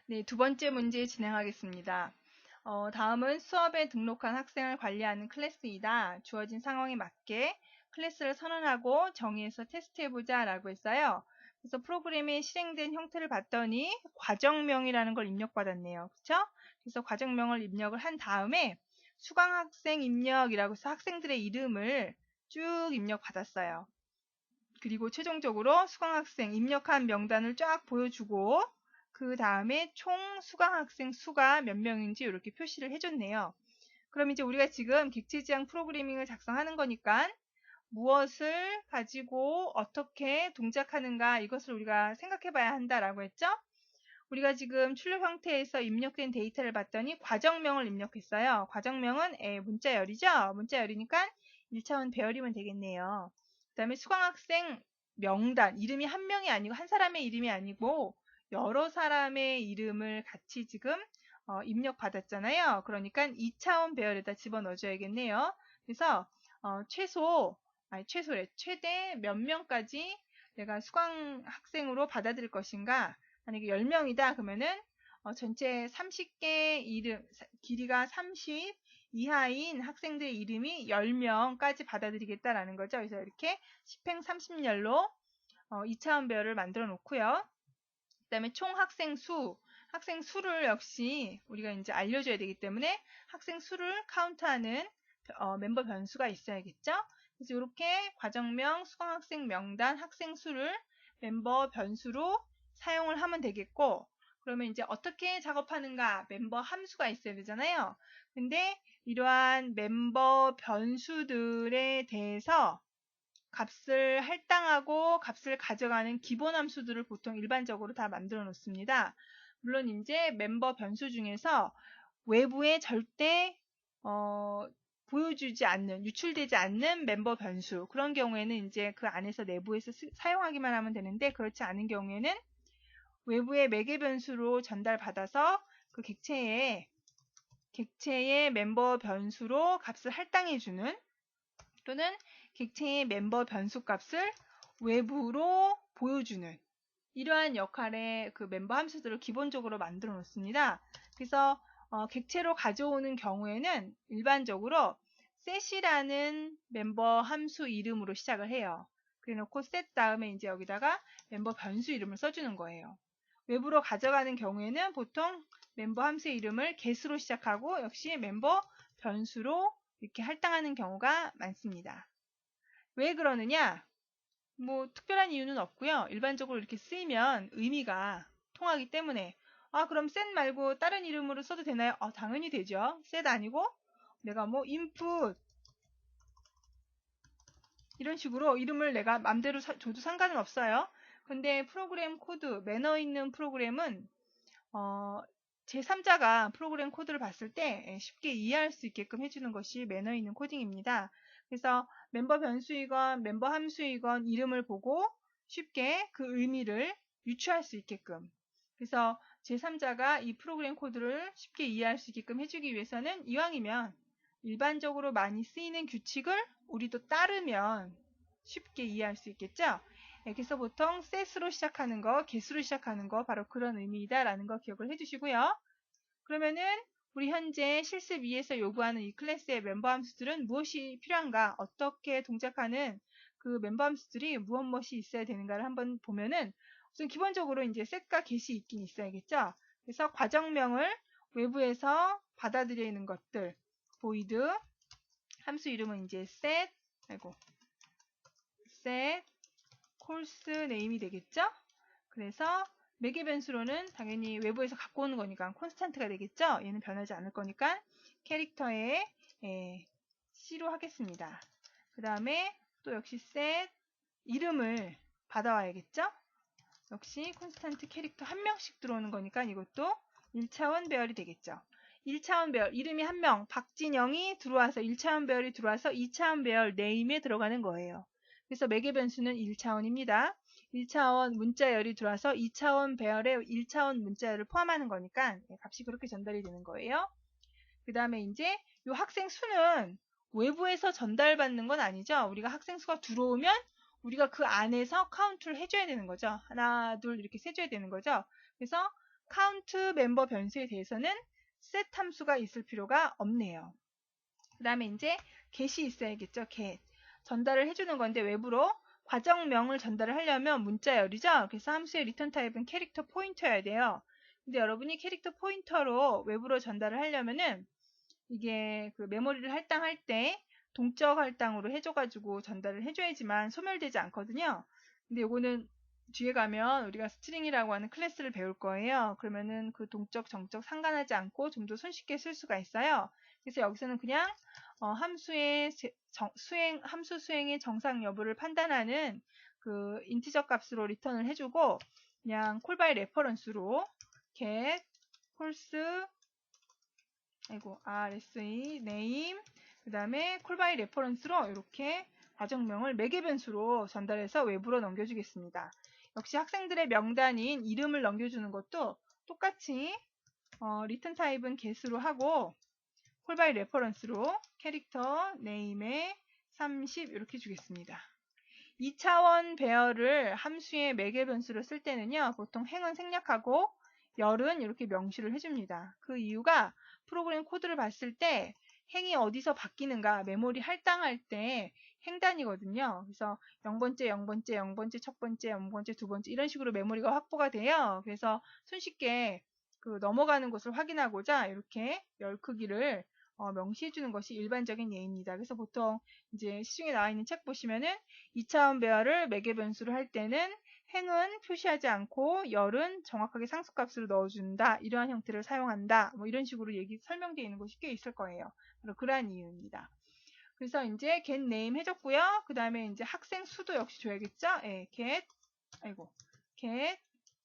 네, 두 번째 문제 진행하겠습니다. 다음은 수업에 등록한 학생을 관리하는 클래스이다. 주어진 상황에 맞게 클래스를 선언하고 정의해서 테스트해보자 라고 했어요. 그래서 프로그램이 실행된 형태를 봤더니 과정명이라는 걸 입력받았네요. 그쵸? 그래서 과정명을 입력을 한 다음에 수강학생 입력이라고 해서 학생들의 이름을 쭉 입력받았어요. 그리고 최종적으로 수강학생 입력한 명단을 쫙 보여주고 그 다음에 총 수강학생 수가 몇 명인지 이렇게 표시를 해줬네요. 그럼 이제 우리가 지금 객체지향 프로그래밍을 작성하는 거니까 무엇을 가지고 어떻게 동작하는가 이것을 우리가 생각해 봐야 한다라고 했죠? 우리가 지금 출력 형태에서 입력된 데이터를 봤더니 과정명을 입력했어요. 과정명은 문자열이죠? 문자열이니까 1차원 배열이면 되겠네요. 그 다음에 수강학생 명단, 이름이 한 명이 아니고 한 사람의 이름이 아니고 여러 사람의 이름을 같이 지금 입력받았잖아요. 그러니까 2차원 배열에다 집어넣어줘야겠네요. 그래서 최대 몇 명까지 내가 수강학생으로 받아들일 것인가. 만약에 10명이다 그러면은 전체 30개 이름, 길이가 30 이하인 학생들의 이름이 10명까지 받아들이겠다라는 거죠. 그래서 이렇게 10행 30열로 2차원 배열을 만들어 놓고요. 그 다음에 총 학생 수를 역시 우리가 이제 알려줘야 되기 때문에 학생 수를 카운트하는 멤버 변수가 있어야겠죠. 그래서 이렇게 과정명, 수강학생 명단, 학생 수를 멤버 변수로 사용을 하면 되겠고, 그러면 이제 어떻게 작업하는가? 멤버 함수가 있어야 되잖아요. 근데 이러한 멤버 변수들에 대해서 값을 할당하고 값을 가져가는 기본 함수들을 보통 일반적으로 다 만들어 놓습니다. 물론 이제 멤버 변수 중에서 외부에 절대 보여주지 않는, 유출되지 않는 멤버 변수, 그런 경우에는 이제 그 안에서 내부에서 사용하기만 하면 되는데, 그렇지 않은 경우에는 외부의 매개 변수로 전달받아서 그 객체의 멤버 변수로 값을 할당해주는, 또는 객체의 멤버 변수 값을 외부로 보여주는 이러한 역할의 그 멤버 함수들을 기본적으로 만들어 놓습니다. 그래서 객체로 가져오는 경우에는 일반적으로 set이라는 멤버 함수 이름으로 시작을 해요. 그래놓고 set 다음에 이제 여기다가 멤버 변수 이름을 써주는 거예요. 외부로 가져가는 경우에는 보통 멤버 함수의 이름을 get으로 시작하고 역시 멤버 변수로 이렇게 할당하는 경우가 많습니다. 왜 그러느냐? 뭐 특별한 이유는 없고요. 일반적으로 이렇게 쓰이면 의미가 통하기 때문에 그럼 set 말고 다른 이름으로 써도 되나요? 당연히 되죠. set 아니고 내가 뭐 input 이런 식으로 이름을 내가 맘대로 줘도 상관은 없어요. 근데 프로그램 코드, 매너 있는 프로그램은 제3자가 프로그램 코드를 봤을 때 쉽게 이해할 수 있게끔 해주는 것이 매너 있는 코딩입니다. 그래서 멤버 변수이건 멤버 함수이건 이름을 보고 쉽게 그 의미를 유추할 수 있게끔, 그래서 제3자가 이 프로그램 코드를 쉽게 이해할 수 있게끔 해주기 위해서는 이왕이면 일반적으로 많이 쓰이는 규칙을 우리도 따르면 쉽게 이해할 수 있겠죠. 그래서 보통 set으로 시작하는 거, get으로 시작하는 거 바로 그런 의미이다라는 거 기억을 해주시고요. 그러면은 우리 현재 실습 2에서 요구하는 이 클래스의 멤버 함수들은 무엇이 필요한가, 어떻게 동작하는 그 멤버 함수들이 무엇이 있어야 되는가를 한번 보면은 우선 기본적으로 이제 set과 get이 있긴 있어야겠죠. 그래서 과정명을 외부에서 받아들이는 것들, void 함수 이름은 이제 set course name이 되겠죠. 그래서 매개 변수로는 당연히 외부에서 갖고 오는 거니까 콘스탄트가 되겠죠. 얘는 변하지 않을 거니까 캐릭터에 C로 하겠습니다. 그 다음에 또 역시 set 이름을 받아와야겠죠. 역시 콘스탄트 캐릭터 한 명씩 들어오는 거니까 이것도 1차원 배열이 되겠죠. 1차원 배열, 이름이 한 명, 박진영이 들어와서 1차원 배열이 들어와서 2차원 배열 네임에 들어가는 거예요. 그래서 매개 변수는 1차원입니다. 1차원 문자열이 들어와서 2차원 배열에 1차원 문자열을 포함하는 거니까 값이 그렇게 전달이 되는 거예요. 그 다음에 이제 이 학생 수는 외부에서 전달받는 건 아니죠. 우리가 학생 수가 들어오면 우리가 그 안에서 카운트를 해줘야 되는 거죠. 하나, 둘 이렇게 세줘야 되는 거죠. 그래서 count 멤버 변수에 대해서는 set 함수가 있을 필요가 없네요. 그 다음에 이제 get이 있어야겠죠. get. 전달을 해주는 건데 외부로 과정명을 전달을 하려면 문자열이죠. 그래서 함수의 리턴 타입은 캐릭터 포인터여야 돼요. 근데 여러분이 캐릭터 포인터로 외부로 전달을 하려면은 이게 그 메모리를 할당할 때 동적 할당으로 해줘가지고 전달을 해줘야지만 소멸되지 않거든요. 근데 요거는 뒤에 가면 우리가 스트링이라고 하는 클래스를 배울 거예요. 그러면은 그 동적, 정적 상관하지 않고 좀 더 손쉽게 쓸 수가 있어요. 그래서 여기서는 그냥 함수의 함수 수행의 정상 여부를 판단하는 그 인티저 값으로 리턴을 해주고 그냥 call by reference로 get false RSA name 그 다음에 call by reference로 이렇게 과정명을 매개 변수로 전달해서 외부로 넘겨주겠습니다. 역시 학생들의 명단인 이름을 넘겨주는 것도 똑같이 return 타입은 get으로 하고 call by reference로 캐릭터 name에 30 이렇게 주겠습니다. 2차원 배열을 함수의 매개 변수로 쓸 때는요. 보통 행은 생략하고 열은 이렇게 명시를 해줍니다. 그 이유가 프로그램 코드를 봤을 때 행이 어디서 바뀌는가 메모리 할당할 때 행단이거든요. 그래서 0번째, 0번째, 0번째, 첫 번째, 0번째, 두 번째 이런 식으로 메모리가 확보가 돼요. 그래서 손쉽게 그 넘어가는 곳을 확인하고자 이렇게 열 크기를 명시해 주는 것이 일반적인 예입니다. 그래서 보통 이제 시중에 나와 있는 책 보시면은 2차원 배열을 매개 변수로 할 때는 행은 표시하지 않고 열은 정확하게 상수값으로 넣어준다. 이러한 형태를 사용한다. 뭐 이런 식으로 설명되어 있는 곳이 꽤 있을 거예요. 그러한 이유입니다. 그래서 이제 get name 해줬고요. 그 다음에 이제 학생 수도 역시 줘야겠죠? 예, get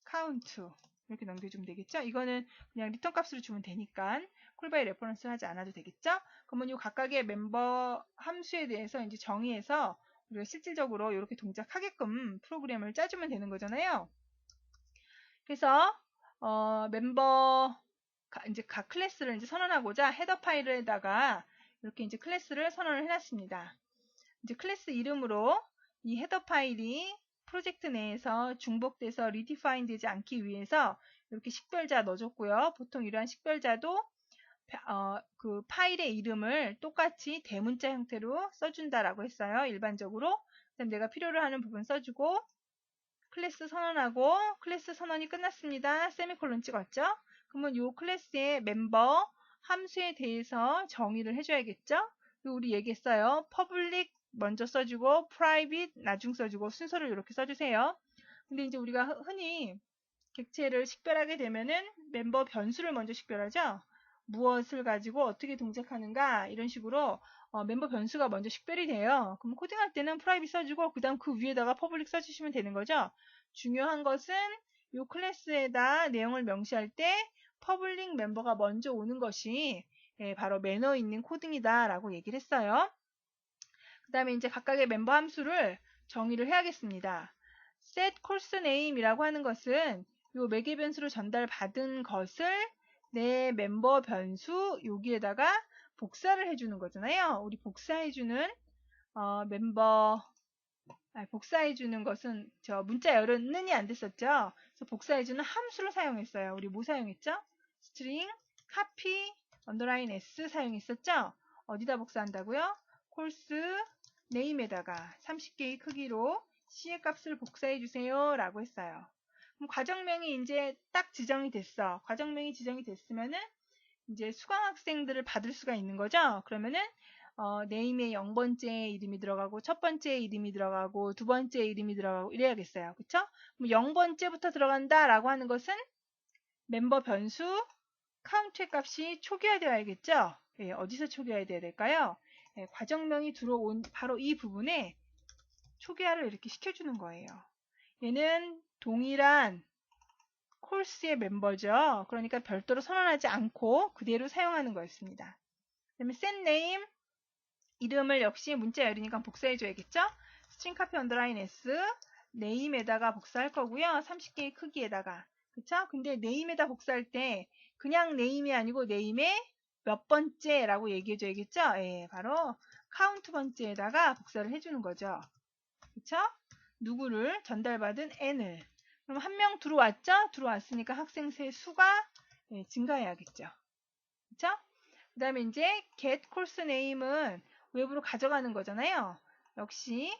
count 이렇게 넘겨주면 되겠죠? 이거는 그냥 리턴 값으로 주면 되니까 call by reference 하지 않아도 되겠죠? 그러면 이 각각의 멤버 함수에 대해서 이제 정의해서 우리가 실질적으로 이렇게 동작하게끔 프로그램을 짜주면 되는 거잖아요. 그래서 멤버 이제 각 클래스를 이제 선언하고자 헤더 파일에다가 이렇게 이제 클래스를 선언을 해놨습니다. 이제 클래스 이름으로 이 헤더 파일이 프로젝트 내에서 중복돼서 리디파인 되지 않기 위해서 이렇게 식별자 넣어줬고요. 보통 이러한 식별자도 그 파일의 이름을 똑같이 대문자 형태로 써준다라고 했어요. 일반적으로. 그다음 내가 필요로 하는 부분 써주고 클래스 선언하고 클래스 선언이 끝났습니다. 세미콜론 찍었죠? 그러면 이 클래스의 멤버 함수에 대해서 정의를 해줘야겠죠? 그리고 우리 얘기했어요. public 먼저 써주고 private 나중 써주고 순서를 이렇게 써주세요. 근데 이제 우리가 흔히 객체를 식별하게 되면은 멤버 변수를 먼저 식별하죠. 무엇을 가지고 어떻게 동작하는가 이런 식으로 멤버 변수가 먼저 식별이 돼요. 그럼 코딩할 때는 private 써주고 그 다음 그 위에다가 public 써주시면 되는 거죠. 중요한 것은 이 클래스에다 내용을 명시할 때 public 멤버가 먼저 오는 것이 바로 매너 있는 코딩이다 라고 얘기를 했어요. 그 다음에 이제 각각의 멤버 함수를 정의를 해야겠습니다. set course name이라고 하는 것은 이 매개 변수로 전달받은 것을 내 멤버 변수 여기에다가 복사를 해주는 거잖아요. 우리 복사해주는 복사해주는 것은 저 문자 열은 는이 안 됐었죠. 그래서 복사해주는 함수를 사용했어요. 우리 뭐 사용했죠? string copy underline s 사용했었죠. 어디다 복사한다고요? course name에다가 30개의 크기로 C의 값을 복사해주세요 라고 했어요. 그럼 과정명이 이제 딱 지정이 됐어. 과정명이 지정이 됐으면은 이제 수강 학생들을 받을 수가 있는 거죠. 그러면은 네임에 0번째 이름이 들어가고 첫 번째 이름이 들어가고 두 번째 이름이 들어가고 이래야겠어요. 그쵸? 그럼 0번째부터 들어간다 라고 하는 것은 멤버 변수 카운트의 값이 초기화되어야겠죠? 예, 어디서 초기화돼야 될까요? 예, 과정명이 들어온 바로 이 부분에 초기화를 이렇게 시켜주는 거예요. 얘는 동일한 코र्스의 멤버죠. 그러니까 별도로 선언하지 않고 그대로 사용하는 거였습니다. 그 다음에 set name 이름을 역시 문자 열이니까 복사해줘야겠죠. string copy underline s name에다가 복사할 거고요. 30개의 크기에다가 그쵸? 근데 name에다 복사할 때 그냥 name이 아니고 name의 몇 번째라고 얘기해줘야겠죠. 예, 바로 count 번째에다가 복사를 해주는 거죠. 그쵸? 누구를 전달받은 n을 그럼 한 명 들어왔죠? 들어왔으니까 학생 수가 증가해야겠죠. 그쵸? 그 다음에 이제 get course name은 외부로 가져가는 거잖아요. 역시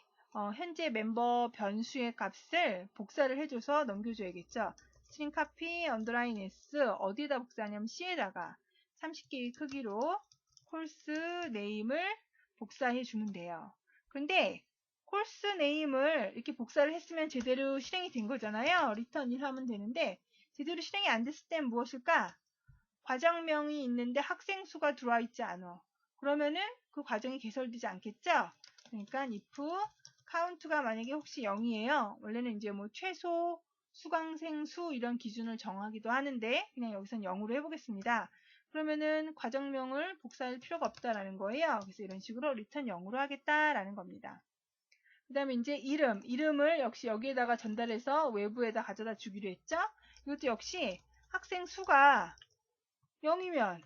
현재 멤버 변수의 값을 복사를 해줘서 넘겨줘야겠죠. string copy underline s 어디에다 복사하냐면 C에다가 30개의 크기로 course name을 복사해 주면 돼요. 그런데 course name을 이렇게 복사를 했으면 제대로 실행이 된 거잖아요. return 1 하면 되는데 제대로 실행이 안 됐을 땐 무엇일까? 과정명이 있는데 학생 수가 들어와 있지 않아. 그러면은 그 과정이 개설되지 않겠죠? 그러니까 if count가 만약에 혹시 0이에요. 원래는 이제 뭐 최소 수강생 수 이런 기준을 정하기도 하는데 그냥 여기선 0으로 해보겠습니다. 그러면은 과정명을 복사할 필요가 없다라는 거예요. 그래서 이런 식으로 return 0으로 하겠다라는 겁니다. 그 다음에 이제 이름을 역시 여기에다가 전달해서 외부에다 가져다 주기로 했죠? 이것도 역시 학생 수가 0이면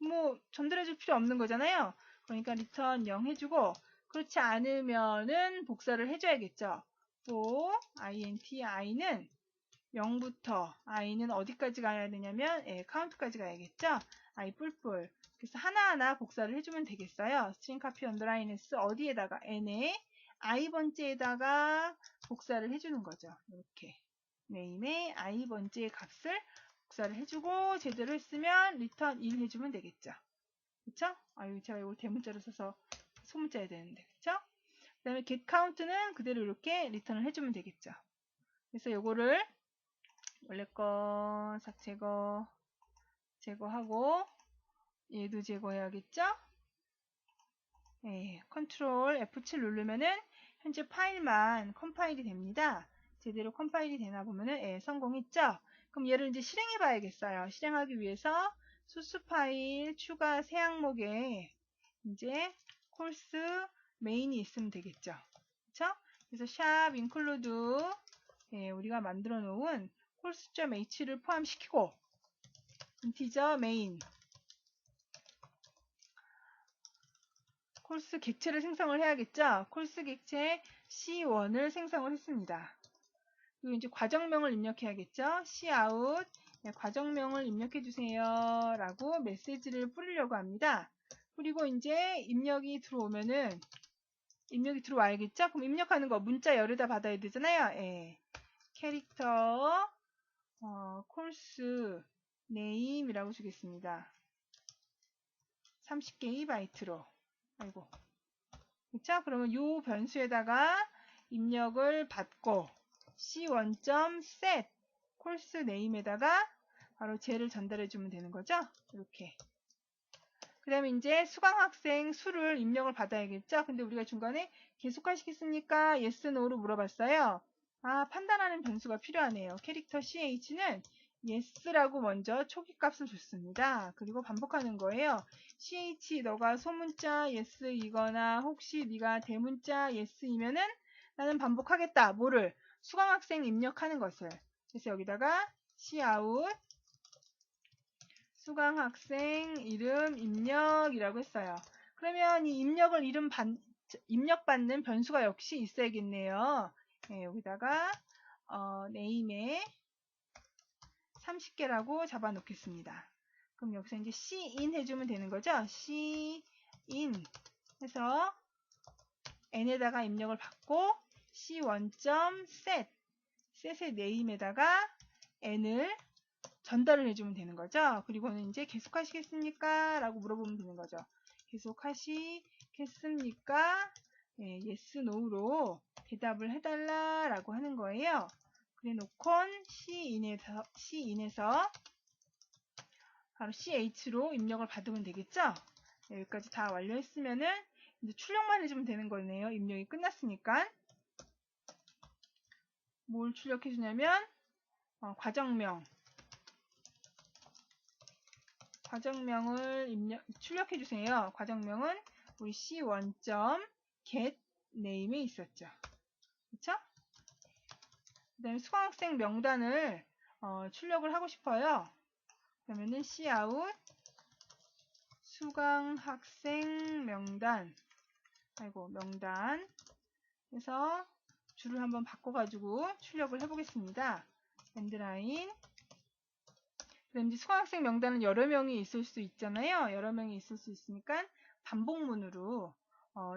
뭐 전달해 줄 필요 없는 거잖아요. 그러니까 return 0 해주고 그렇지 않으면은 복사를 해줘야겠죠. 또 int i는 0부터 i는 어디까지 가야 되냐면 count까지 가야겠죠. i 뿔뿔. 그래서 하나하나 복사를 해주면 되겠어요. string copy underline s 어디에다가 n에 i 번째에다가 복사를 해주는 거죠. 이렇게 name의 i 번째 값을 복사를 해주고 제대로 했으면 return 1 해주면 되겠죠. 그쵸? 아유 제가 이걸 대문자로 써서 소문자 해야 되는데 그쵸? 그 다음에 get count는 그대로 이렇게 return을 해주면 되겠죠. 그래서 요거를 원래 거 싹 제거하고 얘도 제거해야겠죠? 네, 컨트롤 F7 누르면은 현재 파일만 컴파일이 됩니다. 제대로 컴파일이 되나 보면은 성공했죠? 그럼 얘를 이제 실행해 봐야겠어요. 실행하기 위해서 소스 파일 추가 새 항목에 이제 course main이 있으면 되겠죠. 그쵸? 그래서 샵 include 우리가 만들어 놓은 course.h를 포함시키고 integer main 콜스 객체를 생성을 해야겠죠? 콜스 객체 C1을 생성을 했습니다. 그리고 이제 과정명을 입력해야겠죠? cout 과정명을 입력해 주세요 라고 메시지를 뿌리려고 합니다. 그리고 이제 입력이 들어오면은 입력이 들어와야겠죠? 그럼 입력하는 거 문자 열에다 받아야 되잖아요. 캐릭터 콜스 네임이라고 주겠습니다. 30개의 바이트로. 아이고. 그쵸? 그러면 요 변수에다가 입력을 받고 c1.set course name에다가 바로 쟤를 전달해 주면 되는 거죠? 이렇게. 그 다음에 이제 수강학생 수를 입력을 받아야겠죠? 근데 우리가 중간에 계속하시겠습니까? yes, no로 물어봤어요. 아, 판단하는 변수가 필요하네요. 캐릭터 ch는 yes라고 먼저 초기값을 줬습니다. 그리고 반복하는 거예요. ch 너가 소문자 yes이거나 혹시 네가 대문자 yes이면은 나는 반복하겠다. 뭐를? 수강학생 입력하는 것을. 그래서 여기다가 cout 수강학생 이름 입력이라고 했어요. 그러면 이 입력받는 변수가 역시 있어야겠네요. 여기다가 name에 30개라고 잡아 놓겠습니다. 그럼 여기서 이제 cin 해주면 되는 거죠. cin 해서 n에다가 입력을 받고 c1.set set의 name에다가 n을 전달을 해주면 되는 거죠. 그리고는 이제 계속하시겠습니까? 라고 물어보면 되는 거죠. 계속하시겠습니까? yes, no로 대답을 해달라 라고 하는 거예요. 그래 놓곤 cin에서 바로 ch로 입력을 받으면 되겠죠. 여기까지 다 완료했으면은 이제 출력만 해주면 되는 거네요. 입력이 끝났으니까. 뭘 출력해 주냐면 과정명을 출력해 주세요. 과정명은 우리 c1.get name에 있었죠. 그쵸? 그 다음에 수강학생 명단을 출력을 하고 싶어요. 그러면은 cout 수강학생 명단 명단 해서 줄을 한번 바꿔가지고 출력을 해보겠습니다. 엔드라인. 그럼 이제 수강학생 명단은 여러 명이 있을 수 있잖아요. 여러 명이 있을 수 있으니까 반복문으로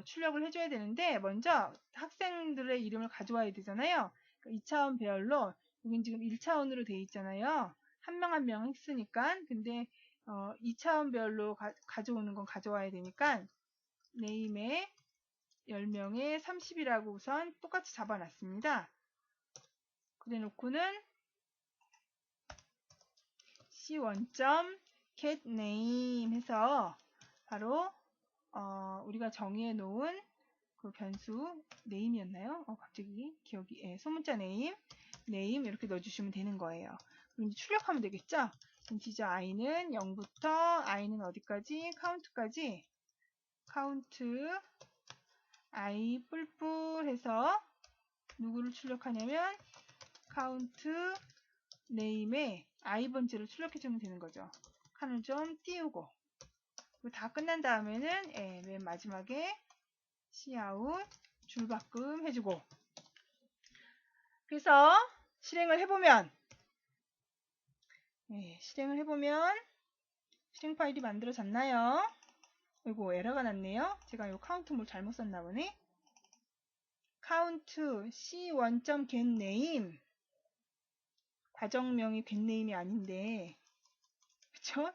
출력을 해줘야 되는데, 먼저 학생들의 이름을 가져와야 되잖아요. 그러니까 2차원 배열로, 여긴 지금 1차원으로 되어 있잖아요. 한 명 한 명 했으니까. 근데 2차원 배열로 가져오는 건 가져와야 되니까, 네임에 10명에 30이라고 우선 똑같이 잡아놨습니다. 그래 놓고는 c1.getName 해서 바로 우리가 정의해 놓은 그 변수 name이었나요? 갑자기 기억이, 소문자 name 이렇게 넣어주시면 되는 거예요. 그럼 이제 출력하면 되겠죠? 인티저 i는 0부터 i는 어디까지? count까지. count i 뿔뿔 해서 누구를 출력하냐면 count name에 i번째를 출력해주면 되는 거죠. 칸을 좀 띄우고, 다 끝난 다음에는 맨 마지막에 cout 줄바꿈 해주고. 그래서 실행을 해보면 실행 파일이 만들어졌나요? 이거 에러가 났네요. 제가 이 카운트 뭘 잘못 썼나 보네. count c1.getName, 과정명이 getName이 아닌데, 그쵸?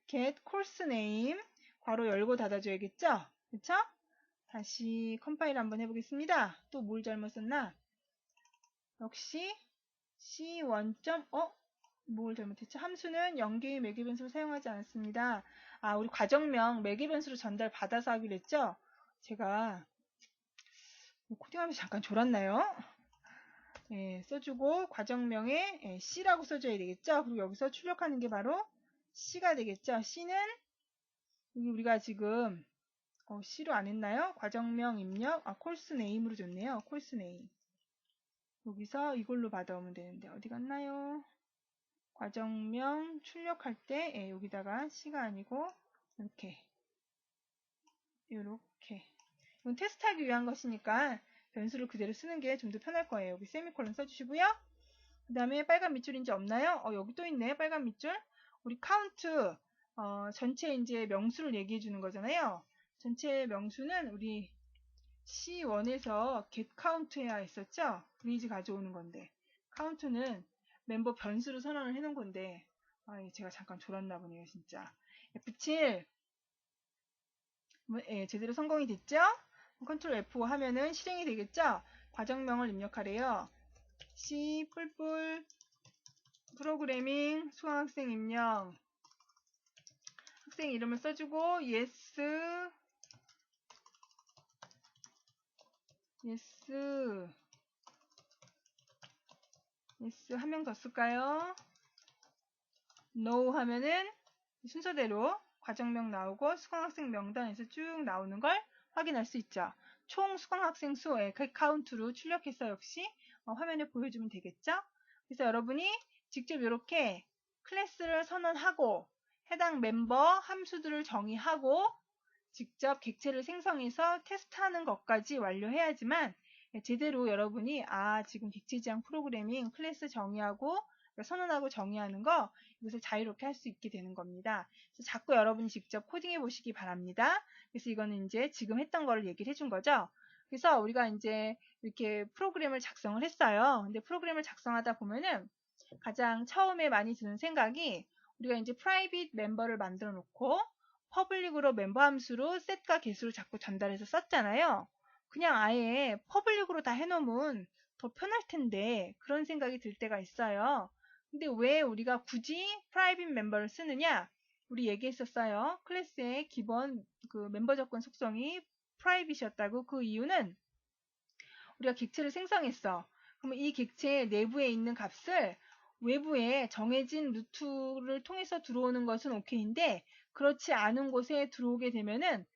get course name 괄호 열고 닫아줘야겠죠? 그쵸? 다시 컴파일 한번 해보겠습니다. 또 뭘 잘못 썼나? 역시 c1. 뭘 잘못했죠? 함수는 연계의 매개변수를 사용하지 않았습니다. 우리 과정명 매개변수로 전달 받아서 하기로 했죠? 제가 코딩하면서 잠깐 졸았나요? 써주고 과정명에 C라고 써줘야 되겠죠? 그리고 여기서 출력하는 게 바로 C가 되겠죠? C는 여기 우리가 지금 C로 안 했나요? 과정명 입력, course name으로 줬네요. course name. 여기서 이걸로 받아오면 되는데 어디 갔나요? 과정명 출력할 때 여기다가 C가 아니고 이렇게 이건 테스트하기 위한 것이니까 변수를 그대로 쓰는 게 좀 더 편할 거예요. 여기 세미콜론 써주시고요. 그 다음에 빨간 밑줄이 이제 없나요? 여기 또 있네. 빨간 밑줄. 우리 카운트 전체 이제 명수를 얘기해 주는 거잖아요. 전체 명수는 우리 C1에서 get count 해야 했었죠? 리즈 가져오는 건데, count는 멤버 변수로 선언을 해 놓은 건데, 제가 잠깐 졸았나 보네요, 진짜. F7 제대로 성공이 됐죠? 컨트롤 F5 하면은 실행이 되겠죠? 과정명을 입력하래요. C 뿔뿔 프로그래밍 수강학생 입력, 학생 이름을 써주고 yes 한 명 더 쓸까요? no 하면은 순서대로 과정명 나오고 수강학생 명단에서 쭉 나오는 걸 확인할 수 있죠. 총 수강학생 수의 그 카운트로 출력해서 역시 화면에 보여주면 되겠죠. 그래서 여러분이 직접 이렇게 클래스를 선언하고 해당 멤버 함수들을 정의하고 직접 객체를 생성해서 테스트하는 것까지 완료해야지만 제대로 여러분이 지금 객체 지향 프로그래밍 클래스 정의하고 선언하고 정의하는 거 이것을 자유롭게 할 수 있게 되는 겁니다. 그래서 자꾸 여러분이 직접 코딩해 보시기 바랍니다. 그래서 이거는 이제 지금 했던 거를 얘기를 해준 거죠. 그래서 우리가 이제 이렇게 프로그램을 작성을 했어요. 근데 프로그램을 작성하다 보면은 가장 처음에 많이 드는 생각이 우리가 이제 프라이빗 멤버를 만들어 놓고 퍼블릭으로 멤버 함수로 set과 get으로 자꾸 전달해서 썼잖아요. 그냥 아예 퍼블릭으로 다 해놓으면 더 편할 텐데 그런 생각이 들 때가 있어요. 근데 왜 우리가 굳이 프라이빗 멤버를 쓰느냐? 우리 얘기했었어요. 클래스의 기본 그 멤버 조건 속성이 프라이빗이었다고. 그 이유는 우리가 객체를 생성했어. 그러면 이 객체 내부에 있는 값을 외부에 정해진 루트를 통해서 들어오는 것은 오케이인데 그렇지 않은 곳에 들어오게 되면은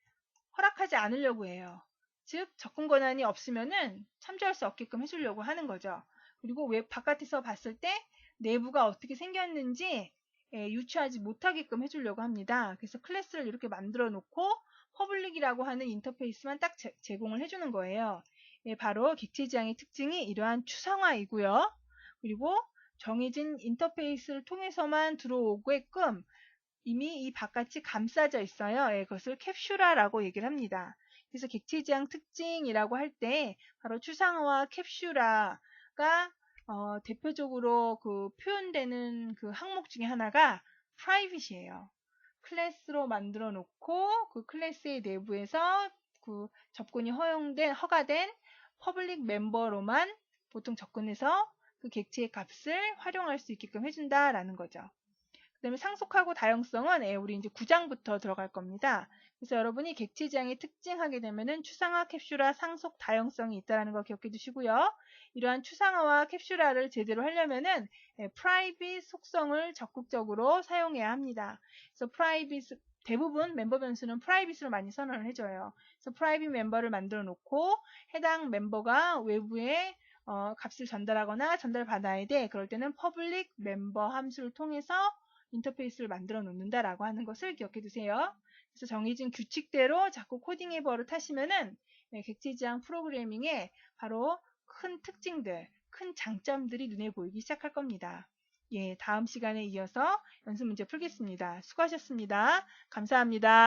허락하지 않으려고 해요. 즉 접근 권한이 없으면은 참조할 수 없게끔 해주려고 하는 거죠. 그리고 바깥에서 봤을 때 내부가 어떻게 생겼는지 유추하지 못하게끔 해주려고 합니다. 그래서 클래스를 이렇게 만들어 놓고 퍼블릭이라고 하는 인터페이스만 딱 제공을 해주는 거예요. 예, 바로 객체지향의 특징이 이러한 추상화이고요. 그리고 정해진 인터페이스를 통해서만 들어오게끔 이미 이 바깥이 감싸져 있어요. 예, 그것을 캡슐화라고 얘기를 합니다. 그래서 객체지향 특징이라고 할 때 바로 추상화와 캡슐화가 대표적으로 그 표현되는 그 항목 중에 하나가 프라이빗이에요. 클래스로 만들어 놓고 그 클래스의 내부에서 그 접근이 허가된 퍼블릭 멤버로만 보통 접근해서 그 객체의 값을 활용할 수 있게끔 해준다라는 거죠. 그 다음에 상속하고 다형성은 우리 이제 9장부터 들어갈 겁니다. 그래서 여러분이 객체지향의 특징하게 되면은 추상화, 캡슐화, 상속, 다형성이 있다는 거 기억해 두시고요. 이러한 추상화와 캡슐화를 제대로 하려면은 프라이빗 속성을 적극적으로 사용해야 합니다. 그래서 프라이빗 대부분 멤버 변수는 프라이빗으로 많이 선언을 해줘요. 그래서 프라이빗 멤버를 만들어 놓고 해당 멤버가 외부에 값을 전달하거나 전달받아야 돼. 그럴 때는 퍼블릭 멤버 함수를 통해서 인터페이스를 만들어 놓는다라고 하는 것을 기억해 두세요. 그래서 정해진 규칙대로 자꾸 코딩의 버릇하시면은 객체지향 프로그래밍의 바로 큰 특징들, 큰 장점들이 눈에 보이기 시작할 겁니다. 예, 다음 시간에 이어서 연습 문제 풀겠습니다. 수고하셨습니다. 감사합니다.